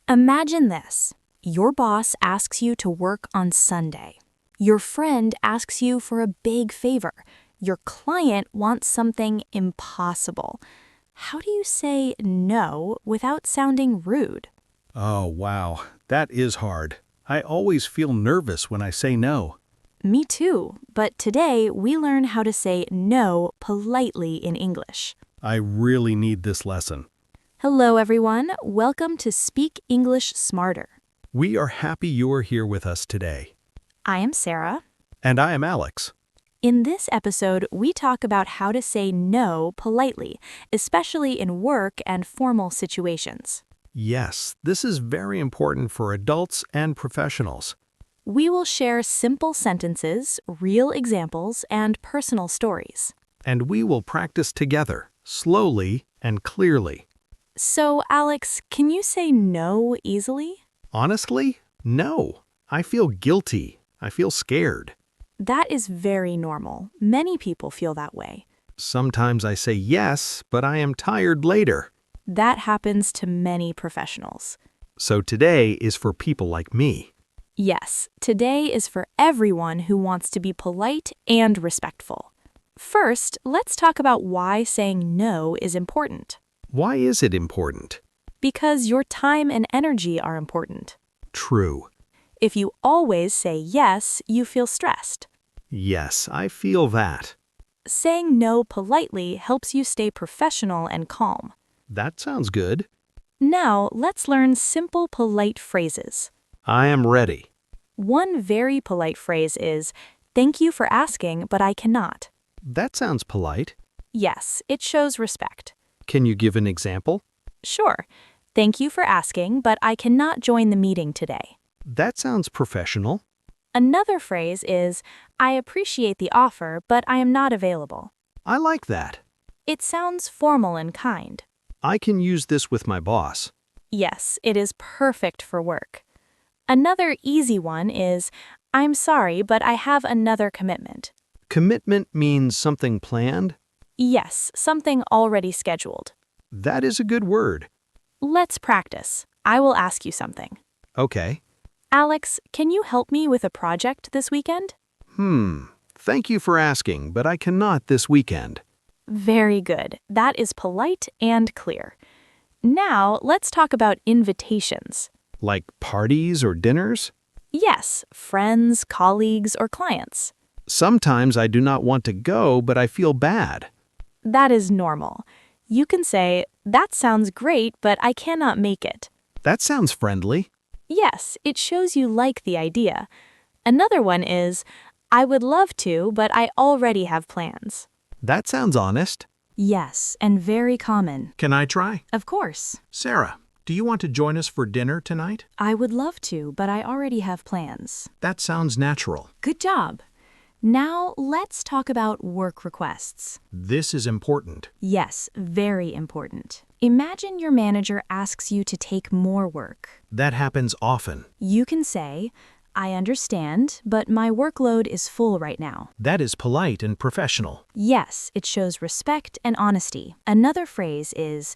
Imagine this. Your boss asks you to work on Sunday. Your friend asks you for a big favor. Your client wants something impossible. How do you say no without sounding rude? Oh, wow. That is hard. I always feel nervous when I say no. Me too, but today we learn how to say no politely in English. I really need this lesson. Hello everyone, welcome to Speak English Smarter. We are happy you are here with us today. I am Sarah. And I am Alex. In this episode, we talk about how to say no politely, especially in work and formal situations. Yes, this is very important for adults and professionals. We will share simple sentences, real examples, and personal stories. And we will practice together, slowly and clearly. So, Alex, can you say no easily? Honestly, no. I feel guilty. I feel scared. That is very normal. Many people feel that way. Sometimes I say yes, but I am tired later. That happens to many professionals. So today is for people like me. Yes, today is for everyone who wants to be polite and respectful. First, let's talk about why saying no is important. Why is it important? Because your time and energy are important. True. If you always say yes, you feel stressed. Yes, I feel that. Saying no politely helps you stay professional and calm. That sounds good. Now, let's learn simple polite phrases. I am ready. One very polite phrase is, "Thank you for asking, but I cannot." That sounds polite. Yes, it shows respect. Can you give an example? Sure. "Thank you for asking, but I cannot join the meeting today." That sounds professional. Another phrase is, "I appreciate the offer, but I am not available." I like that. It sounds formal and kind. I can use this with my boss. Yes, it is perfect for work. Another easy one is, "I'm sorry, but I have another commitment." Commitment means something planned. Yes, something already scheduled. That is a good word. Let's practice. I will ask you something. Okay. Alex, can you help me with a project this weekend? Thank you for asking, but I cannot this weekend. Very good. That is polite and clear. Now, let's talk about invitations. Like parties or dinners? Yes, friends, colleagues, or clients. Sometimes I do not want to go, but I feel bad. That is normal. You can say, "That sounds great, but I cannot make it." That sounds friendly. Yes, it shows you like the idea. Another one is, "I would love to, but I already have plans." That sounds honest. Yes, and very common. Can I try? Of course. Sarah, do you want to join us for dinner tonight? I would love to, but I already have plans. That sounds natural. Good job. Now, let's talk about work requests. This is important. Yes, very important. Imagine your manager asks you to take more work. That happens often. You can say, "I understand, but my workload is full right now." That is polite and professional. Yes, it shows respect and honesty. Another phrase is,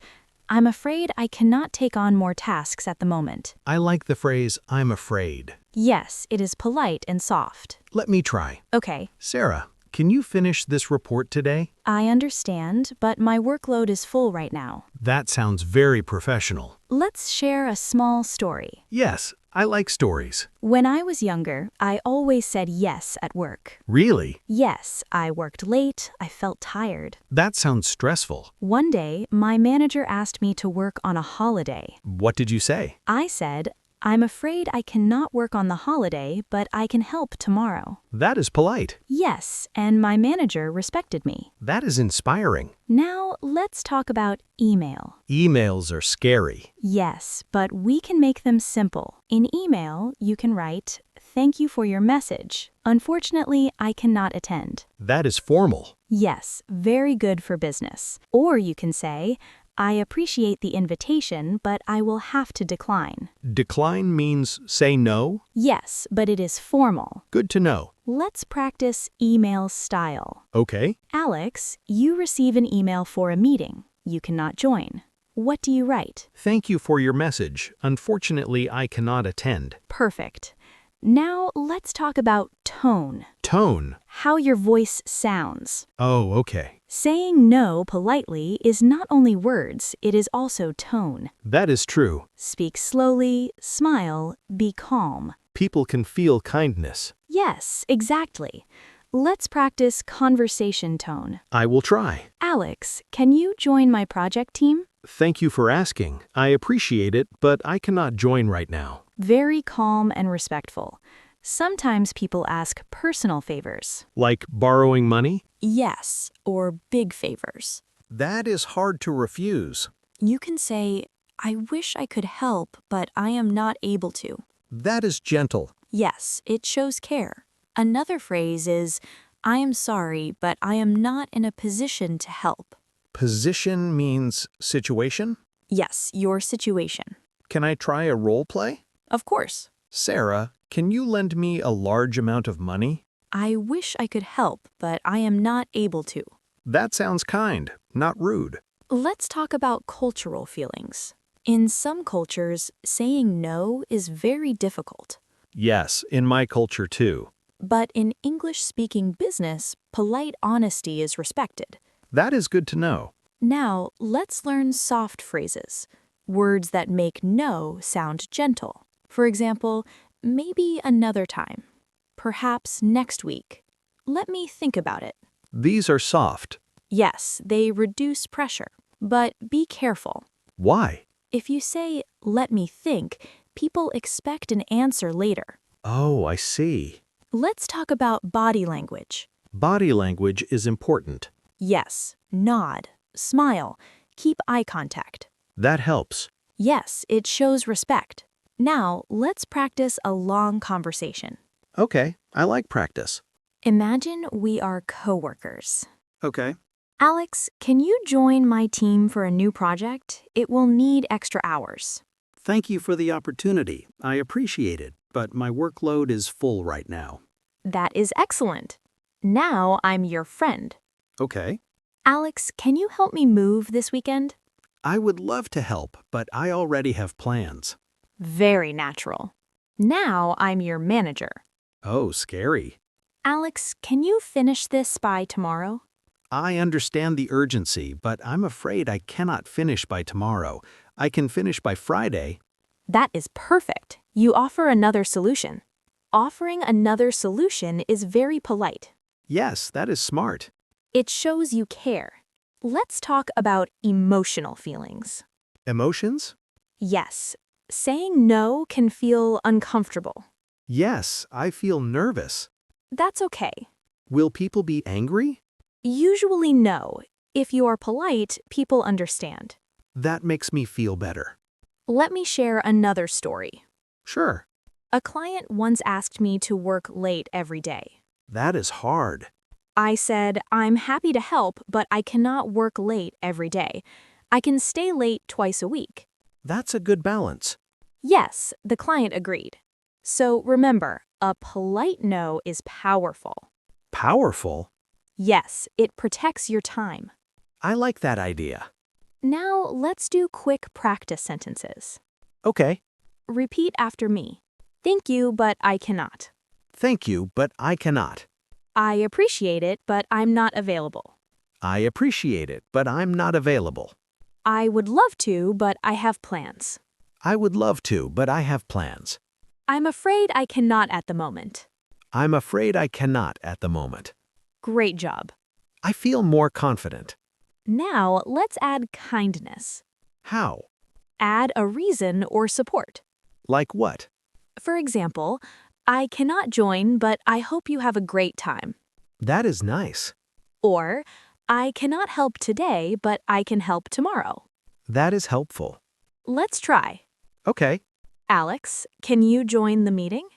"I'm afraid I cannot take on more tasks at the moment." I like the phrase, "I'm afraid." Yes, it is polite and soft. Let me try. Okay, Sarah, can you finish this report today? I understand, but my workload is full right now. That sounds very professional. Let's share a small story. Yes, I like stories. When I was younger, I always said yes at work. Really? Yes, I worked late, I felt tired. That sounds stressful. One day, my manager asked me to work on a holiday. What did you say? I said, "I'm afraid I cannot work on the holiday, but I can help tomorrow." That is polite. Yes, and my manager respected me. That is inspiring. Now, let's talk about email. Emails are scary. Yes, but we can make them simple. In email, you can write, "Thank you for your message. Unfortunately, I cannot attend." That is formal. Yes, very good for business. Or you can say, "I appreciate the invitation, but I will have to decline." Decline means say no? Yes, but it is formal. Good to know. Let's practice email style. Okay. Alex, you receive an email for a meeting. You cannot join. What do you write? Thank you for your message. Unfortunately, I cannot attend. Perfect. Now let's talk about tone. Tone. How your voice sounds. Oh, okay. Saying no politely is not only words, it is also tone. That is true. Speak slowly, smile, be calm. People can feel kindness. Yes, exactly. Let's practice conversation tone. I will try. Alex, can you join my project team? Thank you for asking. I appreciate it, but I cannot join right now. Very calm and respectful. Sometimes people ask personal favors. Like borrowing money? Yes, or big favors. That is hard to refuse. You can say, I wish I could help, but I am not able to. That is gentle. Yes, it shows care. Another phrase is, I am sorry, but I am not in a position to help. Position means situation? Yes, your situation. Can I try a role play? Of course. Sarah, can you lend me a large amount of money? I wish I could help, but I am not able to. That sounds kind, not rude. Let's talk about cultural feelings. In some cultures, saying no is very difficult. Yes, in my culture too. But in English-speaking business, polite honesty is respected. That is good to know. Now, let's learn soft phrases. Words that make no sound gentle. For example, maybe another time. Perhaps next week. Let me think about it. These are soft. Yes, they reduce pressure. But be careful. Why? If you say, let me think, people expect an answer later. Oh, I see. Let's talk about body language. Body language is important. Yes, nod, smile, keep eye contact. That helps. Yes, it shows respect. Now, let's practice a long conversation. Okay, I like practice. Imagine we are coworkers. Okay. Alex, can you join my team for a new project? It will need extra hours. Thank you for the opportunity. I appreciate it, but my workload is full right now. That is excellent. Now I'm your friend. Okay. Alex, can you help me move this weekend? I would love to help, but I already have plans. Very natural. Now I'm your manager. Oh, scary. Alex, can you finish this by tomorrow? I understand the urgency, but I'm afraid I cannot finish by tomorrow. I can finish by Friday. That is perfect. You offer another solution. Offering another solution is very polite. Yes, that is smart. It shows you care. Let's talk about emotional feelings. Emotions? Yes, saying no can feel uncomfortable. Yes, I feel nervous. That's okay. Will people be angry? Usually no. If you are polite, people understand. That makes me feel better. Let me share another story. Sure. A client once asked me to work late every day. That is hard. I said, I'm happy to help, but I cannot work late every day. I can stay late twice a week. That's a good balance. Yes, the client agreed. So remember, a polite no is powerful. Powerful? Yes, it protects your time. I like that idea. Now let's do quick practice sentences. Okay. Repeat after me. Thank you, but I cannot. Thank you, but I cannot. I appreciate it, but I'm not available. I appreciate it, but I'm not available. I would love to, but I have plans. I would love to, but I have plans. I'm afraid I cannot at the moment. I'm afraid I cannot at the moment. Great job. I feel more confident. Now let's add kindness. How? Add a reason or support. Like what? For example, I cannot join, but I hope you have a great time. That is nice. Or, I cannot help today, but I can help tomorrow. That is helpful. Let's try. Okay. Alex, can you join the meeting?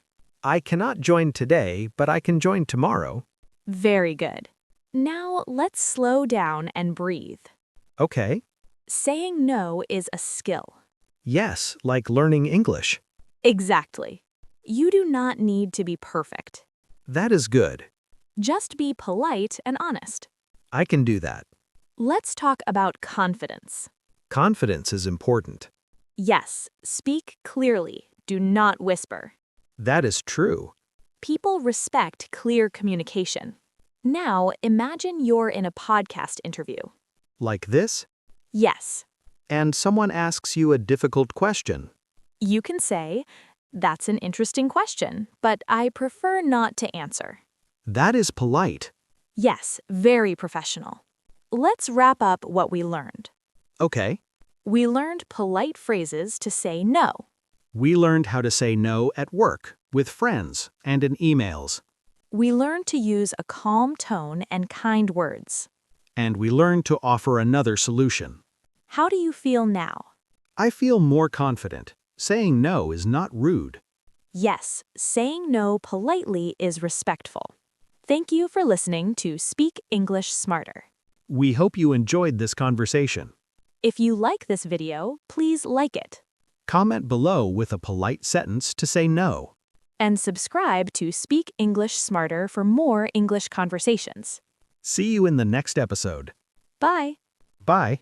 I cannot join today, but I can join tomorrow. Very good. Now let's slow down and breathe. Okay. Saying no is a skill. Yes, like learning English. Exactly. You do not need to be perfect. That is good. Just be polite and honest. I can do that. Let's talk about confidence. Confidence is important. Yes, speak clearly. Do not whisper. That is true. People respect clear communication. Now, imagine you're in a podcast interview. Like this? Yes, And someone asks you a difficult question. you can say, "That's an interesting question, but I prefer not to answer." That is polite. Yes, very professional. Let's wrap up what we learned. Okay. We learned polite phrases to say no. We learned how to say no at work, with friends, and in emails. We learned to use a calm tone and kind words. And we learned to offer another solution. How do you feel now? I feel more confident. Saying no is not rude. Yes, saying no politely is respectful. Thank you for listening to Speak English Smarter. We hope you enjoyed this conversation. If you like this video, please like it. Comment below with a polite sentence to say no. And subscribe to Speak English Smarter for more English conversations. See you in the next episode. Bye. Bye.